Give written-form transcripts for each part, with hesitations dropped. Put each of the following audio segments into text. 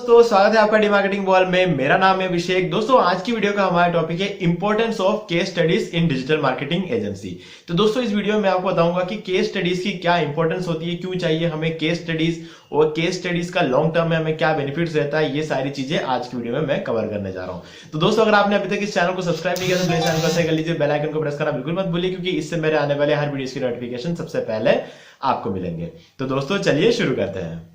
दोस्तों, स्वागत है आपका डी मार्केटिंग बॉल में। मेरा नाम है अभिषेक। दोस्तों, आज की वीडियो का हमारा टॉपिक है importance of case studies in digital marketing agency. तो दोस्तों, इस वीडियो में मैं आपको बताऊंगा कि केस स्टडीज की क्या इंपॉर्टेंस होती है, क्यों चाहिए हमें केस स्टडीज, और केस स्टडीज का लॉन्ग टर्म में हमें क्या बेनिफिट्स रहता है। ये सारी चीजें आज की वीडियो में मैं कवर करने जा रहा हूं। तो दोस्तों, अगर आपने अभी तक इस चैनल को सब्सक्राइब नहीं किया तो प्लीज चैनल को सब्सक्राइब कर लीजिए, बेल आइकन को प्रेस करना बिल्कुल मत भूलिए, क्योंकि इससे मेरे आने वाले हर वीडियो की नोटिफिकेशन सबसे पहले आपको मिलेंगे। तो दोस्तों, चलिए शुरू करते हैं।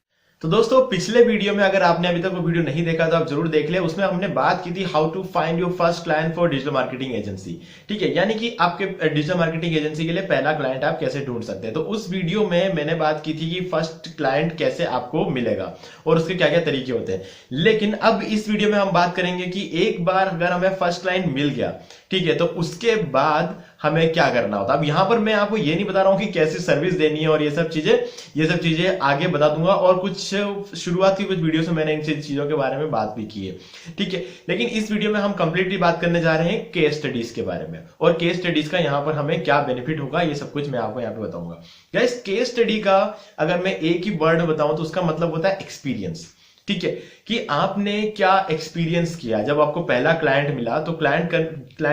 तो दोस्तों, पिछले वीडियो में अगर आपने अभी तक वो वीडियो नहीं देखा तो आप जरूर देख ले। उसमें हमने बात की थी how to find your first client for digital marketing agency. ठीक है, यानी कि आपके डिजिटल मार्केटिंग एजेंसी के लिए पहला क्लाइंट आप कैसे ढूंढ सकते हैं। तो उस वीडियो में मैंने बात की थी कि फर्स्ट क्लाइंट कैसे आपको मिलेगा और उसके क्या क्या तरीके होते हैं। लेकिन अब इस वीडियो में हम बात करेंगे कि एक बार अगर हमें फर्स्ट क्लाइंट मिल गया, ठीक है, तो उसके बाद हमें क्या करना होता है। अब यहां पर मैं आपको ये नहीं बता रहा हूं कि कैसी सर्विस देनी है और ये सब चीजें आगे बता दूंगा। और कुछ शुरुआत की कुछ वीडियो में मैंने इन चीजों के बारे में बात भी की है, ठीक है। लेकिन इस वीडियो में हम कंप्लीटली बात करने जा रहे हैं केस स्टडीज के बारे में, और केस स्टडीज का यहां पर हमें क्या बेनिफिट होगा, ये सब कुछ मैं आपको यहां पे बताऊंगा। गाइस, केस स्टडी का अगर मैं एक ही वर्ड में बताऊं तो उसका मतलब होता है एक्सपीरियंस। ठीक है, कि आपने क्या एक्सपीरियंस किया। जब आपको पहला क्लाइंट मिला तो क्लाइंट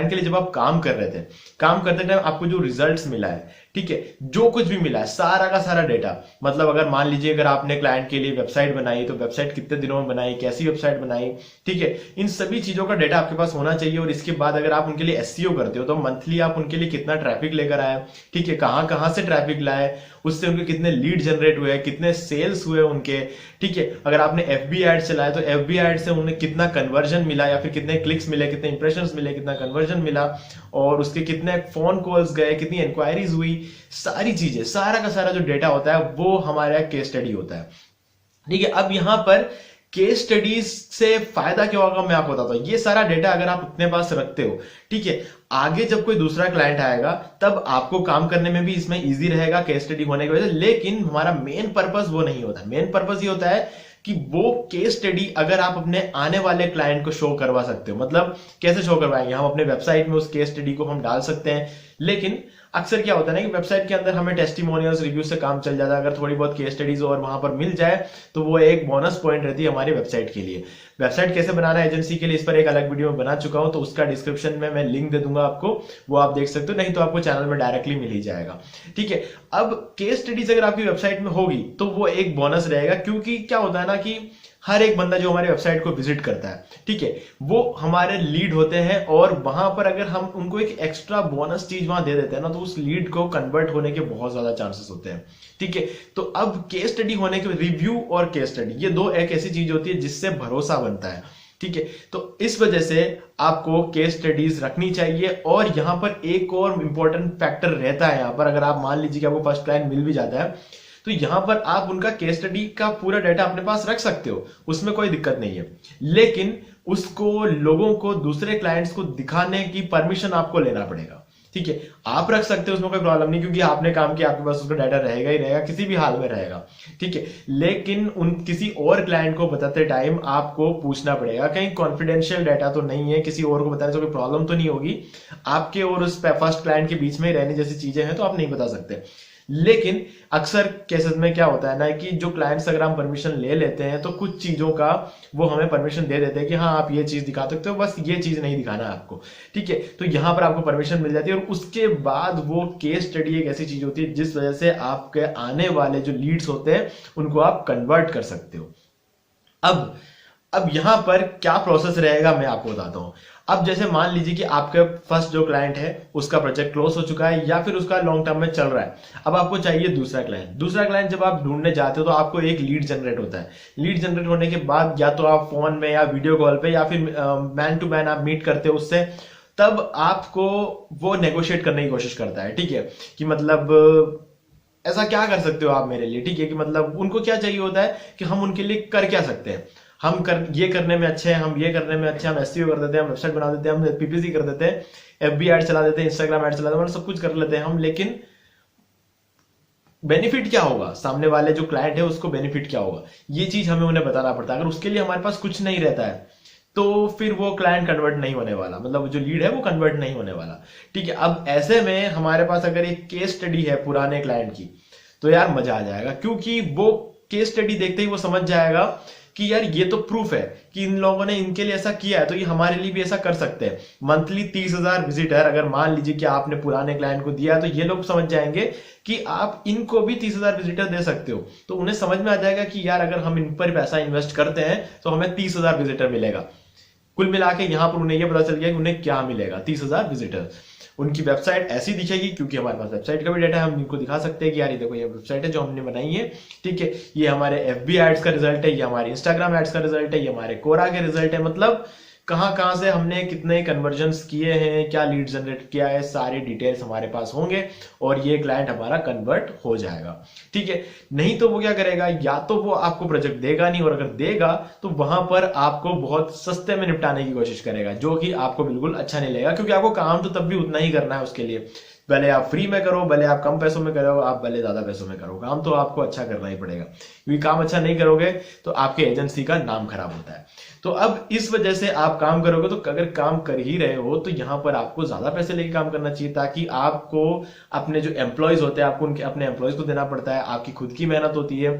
के लिए जब आप काम कर रहे थे, काम करते टाइम आपको जो रिजल्ट्स मिला है, ठीक है, जो कुछ भी मिला है, सारा का सारा डेटा। मतलब अगर मान लीजिए अगर आपने क्लाइंट के लिए वेबसाइट बनाई तो वेबसाइट कितने दिनों में बनाई, कैसी वेबसाइट बनाई, ठीक है, इन सभी चीजों का डेटा आपके पास होना चाहिए। और इसके बाद अगर आप उनके लिए एसईओ करते हो तो मंथली आप उनके लिए कितना ट्रैफिक लेकर आए, ठीक है, कहां कहां से ट्रैफिक लाए, उससे उनके कितने लीड जनरेट हुए, कितने सेल्स हुए उनके, ठीक है। अगर आपने एफबी एड चलाए तो एफबी एड से उन्हें कितना कन्वर्जन मिला, या फिर कितने क्लिक्स मिले, कितने इंप्रेशंस मिले, कितना कन्वर्जन मिला, और उसके कितने फोन कॉल्स गए, कितनी इंक्वायरीज हुई, सारी चीजें, सारा का सारा जो डेटा होता है वो हमारा केस स्टडी होता है। ठीक है, अब यहां पर केस स्टडीज से फायदा क्या होगा मैं आपको बताता हूं। ये सारा डेटा अगर आप अपने पास रखते हो, ठीक है, आगे जब कोई दूसरा क्लाइंट आएगा तब आपको काम करने में भी इसमें इजी रहेगा केस स्टडी होने की वजह से। लेकिन हमारा मेन पर्पस वो नहीं होता। मेन पर्पस ये होता है कि वो केस स्टडी अगर आप अपने आने वाले क्लाइंट को शो करवा सकते हो। मतलब कैसे शो करवाएंगे, हम अपने वेबसाइट में उस केस स्टडी को हम डाल सकते हैं। लेकिन अक्सर क्या होता है ना कि वेबसाइट के अंदर हमें टेस्टिमोनियल्स, रिव्यू से काम चल जाता है। अगर थोड़ी बहुत केस स्टडीज और वहां पर मिल जाए तो वो एक बोनस पॉइंट रहती है हमारी वेबसाइट के लिए। वेबसाइट कैसे बनाना है एजेंसी के लिए, इस पर एक अलग वीडियो बना चुका हूं, तो उसका डिस्क्रिप्शन में मैं लिंक दे दूंगा आपको, वो आप देख सकते हो, नहीं तो आपको चैनल में डायरेक्टली मिल ही जाएगा। ठीक है, अब केस स्टडीज अगर आपकी वेबसाइट में होगी तो वो एक बोनस रहेगा, क्योंकि क्या होता है ना कि हर एक बंदा जो हमारी वेबसाइट को विजिट करता है, ठीक है, वो हमारे लीड होते हैं। और वहां पर अगर हम उनको एक एक्स्ट्रा बोनस चीज वहां दे देते हैं ना, तो उस लीड को कन्वर्ट होने के बहुत ज्यादा चांसेस होते हैं। ठीक है, तो अब केस स्टडी होने के रिव्यू और केस स्टडी, ये दो एक ऐसी चीज होती है जिससे भरोसा बनता है। ठीक है, तो इस वजह से आपको केस स्टडीज रखनी चाहिए। और यहां पर एक और इंपॉर्टेंट फैक्टर रहता है। यहां पर अगर आप मान लीजिए कि आपको फर्स्ट क्लाइंट मिल भी जाता है तो यहां पर आप उनका केस स्टडी का पूरा डाटा अपने पास रख सकते हो, उसमें कोई दिक्कत नहीं है। लेकिन उसको लोगों को, दूसरे क्लाइंट्स को दिखाने की परमिशन आपको लेना पड़ेगा। ठीक है, आप रख सकते हो, उसमें कोई प्रॉब्लम नहीं, क्योंकि आपने काम किया, आपके पास उसका डाटा रहेगा ही रहेगा, किसी भी हाल में रहेगा। ठीक है, लेकिन उन किसी और क्लाइंट को बताते टाइम आपको पूछना पड़ेगा कहीं कॉन्फिडेंशियल डाटा तो नहीं है, किसी और को बताने से कोई प्रॉब्लम तो नहीं होगी। आपके और उस फर्स्ट क्लाइंट के बीच में ही रहने जैसी चीजें हैं तो आप नहीं बता सकते। लेकिन अक्सर केसेस में क्या होता है ना कि जो क्लाइंट्स अगर हम परमिशन ले लेते हैं तो कुछ चीजों का वो हमें परमिशन दे देते हैं कि हाँ आप ये चीज दिखा सकते हो, बस ये चीज नहीं दिखाना है आपको। ठीक है, तो यहां पर आपको परमिशन मिल जाती है। और उसके बाद वो केस स्टडी एक ऐसी चीज होती है जिस वजह से आपके आने वाले जो लीड्स होते हैं उनको आप कन्वर्ट कर सकते हो। अब यहां पर क्या प्रोसेस रहेगा मैं आपको बताता हूं। अब जैसे मान लीजिए कि आपके फर्स्ट जो क्लाइंट है उसका प्रोजेक्ट क्लोज हो चुका है, या फिर उसका लॉन्ग टर्म में चल रहा है। अब आपको चाहिए दूसरा क्लाइंट। दूसरा क्लाइंट जब आप ढूंढने जाते हो तो आपको एक लीड जनरेट होता है। लीड जनरेट होने के बाद या तो आप फोन में या वीडियो कॉल पे या फिर मैन टू मैन आप मीट करते हो उससे, तब आपको वो नेगोशिएट करने की कोशिश करता है। ठीक है, कि मतलब ऐसा क्या कर सकते हो आप मेरे लिए। ठीक है, कि मतलब उनको क्या चाहिए होता है कि हम उनके लिए कर क्या सकते हैं, ये करने में अच्छे हैं, हम ये करने में अच्छे हैं, हम एसईओ कर देते हैं, हम वेबसाइट बना देते हैं, हम पीपीसी कर देते हैं, एफबी ऐड चला देते हैं, इंस्टाग्राम ऐड चला देते हैं, सब कुछ कर लेते हैं हम। लेकिन बेनिफिट क्या होगा, सामने वाले जो क्लाइंट है उसको बेनिफिट क्या होगा, ये चीज हमें उन्हें बताना पड़ता है। अगर उसके लिए हमारे पास कुछ नहीं रहता है तो फिर वो क्लाइंट कन्वर्ट नहीं होने वाला, मतलब जो लीड है वो कन्वर्ट नहीं होने वाला। ठीक है, अब ऐसे में हमारे पास अगर एक केस स्टडी है पुराने क्लाइंट की तो यार मजा आ जाएगा, क्योंकि वो केस स्टडी देखते ही वो समझ जाएगा कि यार ये तो प्रूफ है कि इन लोगों ने इनके लिए ऐसा किया है, तो ये हमारे लिए भी ऐसा कर सकते हैं। मंथली 30,000 विजिटर अगर मान लीजिए कि आपने पुराने क्लाइंट को दिया, तो ये लोग समझ जाएंगे कि आप इनको भी 30,000 विजिटर दे सकते हो। तो उन्हें समझ में आ जाएगा कि यार अगर हम इन पर पैसा इन्वेस्ट करते हैं तो हमें 30,000 विजिटर मिलेगा। कुल मिला के यहां पर उन्हें यह पता चल गया कि उन्हें क्या मिलेगा, 30,000 विजिटर। उनकी वेबसाइट ऐसी दिखेगी, क्योंकि हमारे पास वेबसाइट का भी डाटा है, हम इनको दिखा सकते हैं कि यार ये देखो ये वेबसाइट है जो हमने बनाई है, ठीक है। ये हमारे FB एड्स का रिजल्ट है, ये हमारे इंस्टाग्राम एड्स का रिजल्ट है, ये हमारे कोरा के रिजल्ट है। मतलब कहां कहां से हमने कितने कन्वर्जन्स किए हैं, क्या लीड जनरेट किया है, सारे डिटेल्स हमारे पास होंगे और ये क्लाइंट हमारा कन्वर्ट हो जाएगा, ठीक है। नहीं तो वो क्या करेगा, या तो वो आपको प्रोजेक्ट देगा नहीं, और अगर देगा तो वहां पर आपको बहुत सस्ते में निपटाने की कोशिश करेगा, जो कि आपको बिल्कुल अच्छा नहीं लगेगा, क्योंकि आपको काम तो तब भी उतना ही करना है उसके लिए। भले आप फ्री में करो, भले आप कम पैसों में करो, आप भले ज्यादा पैसों में करो, काम तो आपको अच्छा करना ही पड़ेगा, क्योंकि काम अच्छा नहीं करोगे तो आपके एजेंसी का नाम खराब होता है। तो अब इस वजह से आप काम करोगे, तो अगर काम कर ही रहे हो तो यहां पर आपको ज्यादा पैसे लेके काम करना चाहिए, ताकि आपको अपने जो एम्प्लॉयज होते हैं आपको उनके अपने एम्प्लॉयज को देना पड़ता है, आपकी खुद की मेहनत होती है।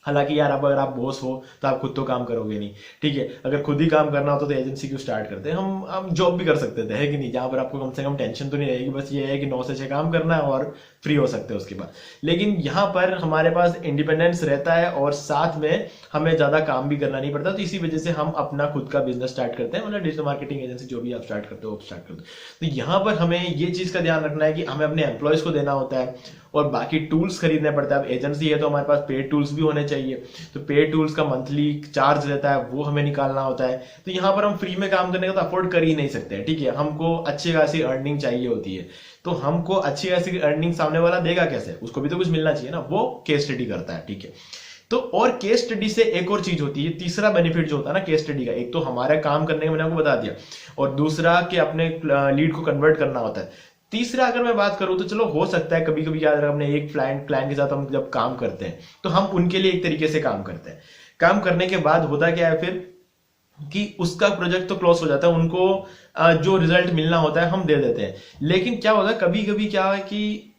हालांकि यार अब अगर आप बॉस हो तो आप खुद तो काम करोगे नहीं, ठीक है। अगर खुद ही काम करना होता तो एजेंसी क्यों स्टार्ट करते हैं, हम जॉब भी कर सकते थे, है कि नहीं, जहां पर आपको कम से कम टेंशन तो नहीं रहेगी, बस ये है कि 9 से 6 काम करना है और फ्री हो सकते हैं उसके बाद। लेकिन यहाँ पर हमारे पास इंडिपेंडेंस रहता है और साथ में हमें ज्यादा काम भी करना नहीं पड़ता, तो इसी वजह से हम अपना खुद का बिजनेस स्टार्ट करते हैं, मतलब डिजिटल मार्केटिंग एजेंसी जो भी आप स्टार्ट करते हो स्टार्ट करते हो। तो यहाँ पर हमें ये चीज का ध्यान रखना है कि हमें अपने एम्प्लॉयज को देना होता है और बाकी टूल्स खरीदने पड़ता है। अब एजेंसी है तो हमारे पास पेड टूल्स भी होने चाहिए, तो पेड टूल्स का मंथली चार्ज रहता है, वो हमें निकालना होता है। तो यहाँ पर हम फ्री में काम करने का तो अफोर्ड कर ही नहीं सकते, ठीक है। हमको अच्छी खासी अर्निंग चाहिए होती है, तो हमको अच्छी खासी अर्निंग सामने वाला देगा कैसे, उसको भी तो कुछ मिलना चाहिए ना, वो केस स्टडी करता है, ठीक है। तो और केस स्टडी से एक और चीज होती है, तीसरा बेनिफिट जो होता है ना केस स्टडी का, एक तो हमारा काम करने का मैंने आपको बता दिया, और दूसरा कि अपने लीड को कन्वर्ट करना होता है। तीसरा अगर मैं बात करूं तो चलो हो सकता है कभी कभी याद रखा हमने एक क्लाइंट के साथ हम जब काम करते हैं तो हम उनके लिए एक तरीके से काम करते हैं। काम करने के बाद होता क्या है फिर कि उसका प्रोजेक्ट तो क्लोज हो जाता है, उनको जो रिजल्ट मिलना होता है हम दे देते हैं। लेकिन क्या होता है कभी कभी क्या है कि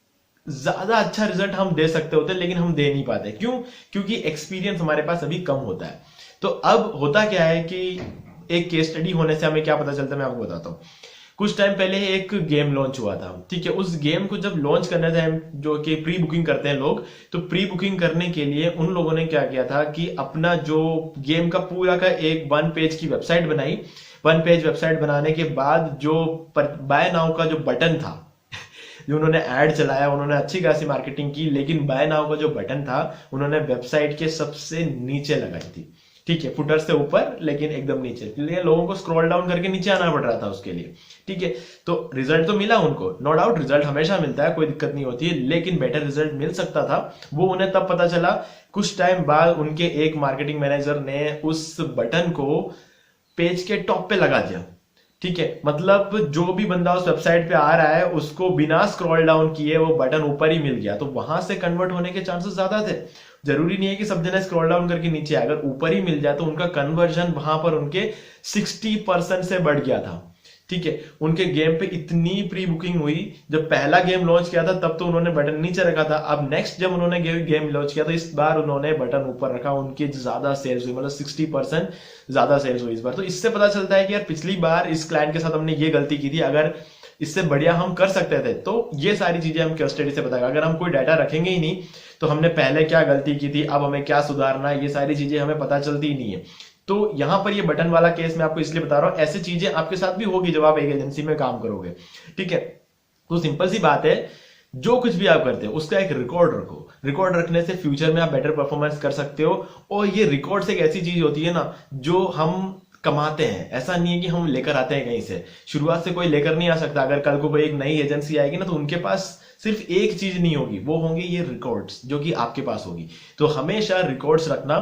ज्यादा अच्छा रिजल्ट हम दे सकते होते हैं लेकिन हम दे नहीं पाते, क्यों, क्योंकि एक्सपीरियंस हमारे पास अभी कम होता है। तो अब होता क्या है कि एक केस स्टडी होने से हमें क्या पता चलता है, मैं आपको बताता हूं। कुछ टाइम पहले एक गेम लॉन्च हुआ था, ठीक है। उस गेम को जब लॉन्च करने थे, जो कि प्री बुकिंग करते हैं लोग, तो प्री बुकिंग करने के लिए उन लोगों ने क्या किया था कि अपना जो गेम का पूरा का एक 1 पेज की वेबसाइट बनाई। 1 पेज वेबसाइट बनाने के बाद जो बाय नाउ का जो बटन था जो उन्होंने ऐड चलाया, उन्होंने अच्छी खासी मार्केटिंग की, लेकिन बाय नाउ का जो बटन था उन्होंने वेबसाइट के सबसे नीचे लगाई थी, ठीक है। फुटर से ऊपर लेकिन एकदम नीचे, इसलिए लोगों को स्क्रॉल डाउन करके नीचे आना पड़ रहा था उसके लिए, ठीक है। तो रिजल्ट तो मिला उनको, नो डाउट रिजल्ट हमेशा मिलता है, कोई दिक्कत नहीं होती है, लेकिन बेटर रिजल्ट मिल सकता था। वो उन्हें तब पता चला कुछ टाइम बाद उनके एक मार्केटिंग मैनेजर ने उस बटन को पेज के टॉप पे लगा दिया, ठीक है। मतलब जो भी बंदा उस वेबसाइट पे आ रहा है उसको बिना स्क्रॉल डाउन किए वो बटन ऊपर ही मिल गया, तो वहां से कन्वर्ट होने के चांसेस ज्यादा थे। जरूरी नहीं है कि सब जने स्क्रॉल डाउन करके नीचे आए, अगर ऊपर ही मिल जाए तो उनका कन्वर्जन वहां पर उनके 60% से बढ़ गया था, ठीक है। उनके गेम पे इतनी प्री बुकिंग हुई, जब पहला गेम लॉन्च किया था तब तो उन्होंने बटन नीचे रखा था, अब नेक्स्ट जब उन्होंने गेम लॉन्च किया तो इस बार उन्होंने बटन ऊपर रखा, उनकी ज्यादा सेल्स हुई, मतलब 60% ज्यादा सेल्स हुई इस बार। तो इससे पता चलता है कि यार पिछली बार इस क्लाइंट के साथ हमने ये गलती की थी, अगर इससे बढ़िया हम कर सकते थे। तो ये सारी चीजें हम केस स्टडी से बताएगा, अगर हम कोई डाटा रखेंगे ही नहीं तो हमने पहले क्या गलती की थी, अब हमें क्या सुधारना है, ये सारी चीजें हमें पता चलती ही नहीं है। तो यहां पर ये बटन वाला केस मैं आपको इसलिए बता रहा हूं, ऐसी चीजें आपके साथ भी होगी जब आप एक एजेंसी में काम करोगे, ठीक है। तो सिंपल सी बात है, जो कुछ भी आप करते हो उसका एक रिकॉर्ड रखो। रिकॉर्ड रखने से फ्यूचर में आप बेटर परफॉर्मेंस कर सकते हो, और ये रिकॉर्ड एक ऐसी चीज होती है ना जो हम कमाते हैं, ऐसा नहीं है कि हम लेकर आते हैं कहीं से, शुरुआत से कोई लेकर नहीं आ सकता। अगर कल को कोई एक नई एजेंसी आएगी ना तो उनके पास सिर्फ एक चीज नहीं होगी, वो होंगे ये रिकॉर्ड्स जो कि आपके पास होगी। तो हमेशा रिकॉर्ड्स रखना।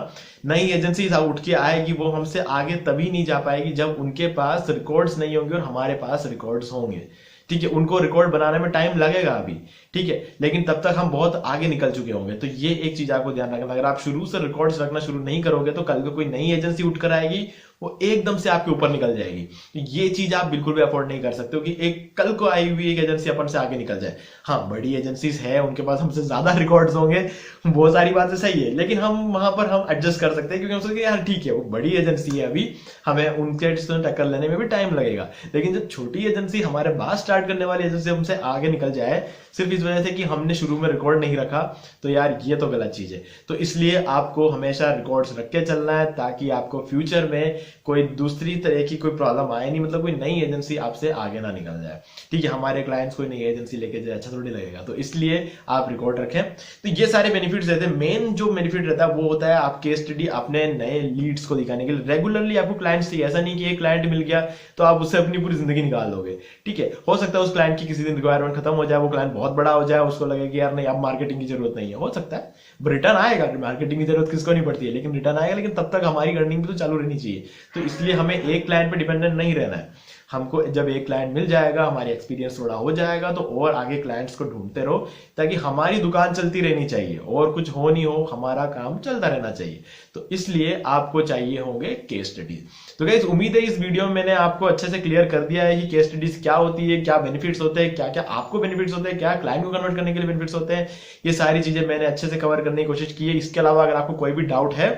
नई एजेंसी उठ के आएगी वो हमसे आगे तभी नहीं जा पाएगी जब उनके पास रिकॉर्ड्स नहीं होंगे और हमारे पास रिकॉर्ड्स होंगे, ठीक है। उनको रिकॉर्ड बनाने में टाइम लगेगा अभी, ठीक है, लेकिन तब तक हम बहुत आगे निकल चुके होंगे। तो ये एक चीज आपको ध्यान रखना, अगर आप शुरू से रिकॉर्ड्स रखना शुरू नहीं करोगे तो कल को कोई नई एजेंसी उठकर आएगी, वो एकदम से आपके ऊपर निकल जाएगी। तो ये चीज आप बिल्कुल भी अफोर्ड नहीं कर सकते हो कि एक कल को आई हुई एक एजेंसी अपन से आगे निकल जाए। हाँ, बड़ी एजेंसीज है, उनके पास हमसे ज्यादा रिकॉर्ड्स होंगे, बहुत सारी बातें सही है, लेकिन हम वहां पर हम एडजस्ट कर सकते हैं क्योंकि हम सोचते हैं यार ठीक है वो बड़ी एजेंसी है, अभी हमें उनके टक्कर लेने में भी टाइम लगेगा। लेकिन जब छोटी एजेंसी, हमारे बाद स्टार्ट करने वाली एजेंसी हमसे आगे निकल जाए सिर्फ इस वजह से कि हमने शुरू में रिकॉर्ड नहीं रखा, तो यार ये तो गलत चीज है। तो इसलिए आपको हमेशा रिकॉर्ड्स रख के चलना है ताकि आपको फ्यूचर में कोई दूसरी तरह की कोई प्रॉब्लम आए नहीं, मतलब कोई नई एजेंसी आपसे आगे ना निकल जाए। ठीक है, हमारे क्लाइंट्स कोई नई एजेंसी लेके जाए अच्छा थोड़ी लगेगा, तो इसलिए आप रिकॉर्ड रखें। तो ये सारे बेनिफिट्स रहते हैं। मेन जो बेनिफिट रहता है वो होता है आप केस स्टडी अपने नए लीड्स को दिखाने के लिए। रेगुलरली आपको क्लाइंट्स चाहिए, ऐसा नहीं कि एक क्लाइंट मिल गया तो आप उससे अपनी पूरी जिंदगी निकाल लोगे। ठीक है, हो सकता है उस क्लाइंट की किसी दिन रिक्वायरमेंट खत्म हो जाए, वो क्लाइंट बहुत बड़ा हो जाए, उसको लगे कि यार नहीं अब मार्केटिंग की जरूरत नहीं है, हो सकता है रिटर्न आएगा, मार्केटिंग की जरूरत किसको नहीं पड़ती है, लेकिन रिटर्न आएगा, लेकिन तब तक हमारी अर्निंग भी तो चालू रहनी चाहिए। तो इसलिए हमें एक क्लाइंट पे डिपेंडेंट नहीं रहना है। हमको जब एक क्लाइंट मिल जाएगा, हमारी एक्सपीरियंस थोड़ा हो जाएगा, तो और आगे क्लाइंट्स को ढूंढते रहो ताकि हमारी दुकान चलती रहनी चाहिए, और कुछ हो नहीं हो हमारा काम चलता रहना चाहिए। तो इसलिए आपको चाहिए होंगे केस स्टडीज। तो गाइस उम्मीद है इस वीडियो में मैंने आपको अच्छे से क्लियर कर दिया है कि केस स्टडीज क्या होती है, क्या बेनिफिट्स होते हैं, क्या क्या आपको बेनिफिट्स होते हैं, क्या क्लाइंट को कन्वर्ट करने के लिए बेनिफिट्स होते हैं। ये सारी चीजें मैंने अच्छे से कवर करने की कोशिश की है। इसके अलावा अगर आपको कोई भी डाउट है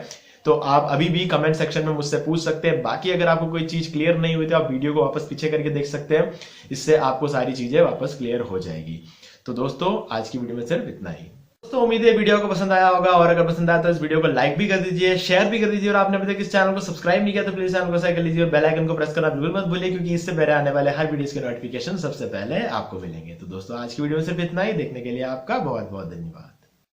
तो आप अभी भी कमेंट सेक्शन में मुझसे पूछ सकते हैं। बाकी अगर आपको कोई चीज क्लियर नहीं हुई तो आप वीडियो को वापस पीछे करके देख सकते हैं, इससे आपको सारी चीजें वापस क्लियर हो जाएगी। तो दोस्तों आज की वीडियो में सिर्फ इतना ही। दोस्तों उम्मीद है वीडियो को पसंद आया होगा, और अगर पसंद आया तो इस वीडियो को लाइक भी कर दीजिए, शेयर भी कर दीजिए, और आपने अभी तक इस चैनल को सब्सक्राइब नहीं किया तो प्लीज चैनल को सब्सक्राइब कर लीजिए और बेल आइकन को प्रेस करना बिल्कुल मत भूलिए, क्योंकि इससे मेरे आने वाले हर वीडियोस के नोटिफिकेशन सबसे पहले आपको मिलेंगे। तो दोस्तों आज की वीडियो में सिर्फ इतना ही। देखने के लिए आपका बहुत बहुत धन्यवाद।